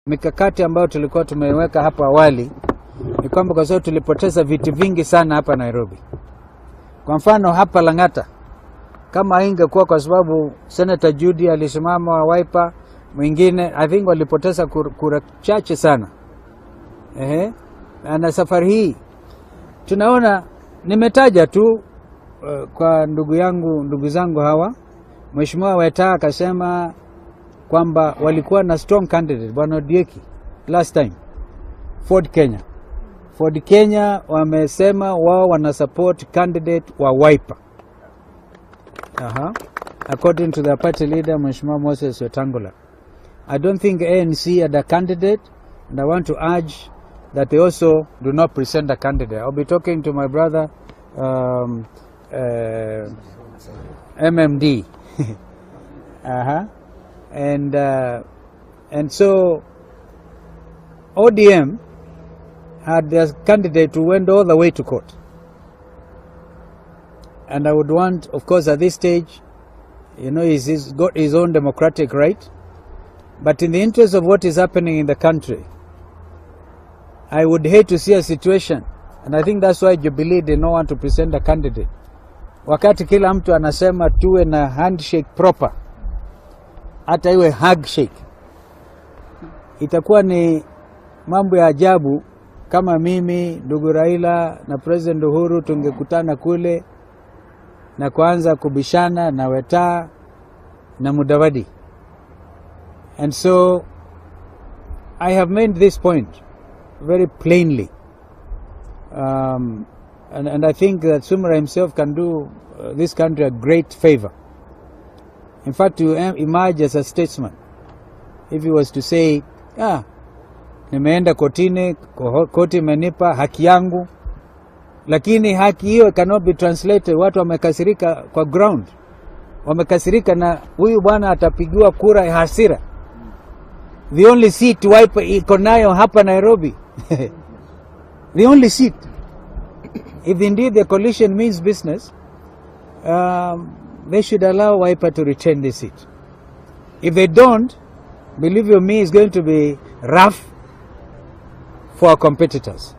Mikakati ambayo tulikuwa tumeweka hapa awali ni kwamba kwa sababu tulipoteza viti vingi sana hapa Nairobi. Kwa mfano hapa Lang'ata, kama ingekuwa kwa sababu Senator Judy alisimama wa Wiper, mwingine I think walipoteza kura chache sana. Na safari hii tunaona, nimetaja tu kwa ndugu zangu hawa, Mheshimiwa Weta akasema kwamba walikuwa na strong candidate Bwana Odieki last time, Ford Kenya wamesema wao wana support candidate wa Wiper. According to the party leader Mheshimiwa Moses Wetangula. I don't think ANC had a candidate, and I want to urge that they also do not present a candidate. I'll be talking to my brother MMD. And so ODM had their candidate who went all the way to court. And I would want, of course, at this stage, he's got his own democratic right. But in the interest of what is happening in the country, I would hate to see a situation, and I think that's why Jubilee did not want to present a candidate. Wakati kila mtu anasema tuwe na handshake proper, hata iwe hug shake, itakuwa ni mambo ya ajabu kama mimi, ndugu Raila na President Uhuru tungekutana kule na kuanza kubishana na Weta na Mudavadi. And so I have made this point very plainly, and I think that Sumura himself can do this country a great favor. In fact, to emerge as a statesman, if he was to say, nimeenda kotini, koti imenipa haki yangu, lakini haki hiyo cannot be translated. Watu wamekasirika kwa ground, wamekasirika na huyu bwana atapigiwa kura ya hasira. The only seat Wiper iko nayo hapa Nairobi. The only seat. If indeed the coalition means business, they should allow Wiper to retain this seat. If they don't, believe you me, it's going to be rough for our competitors.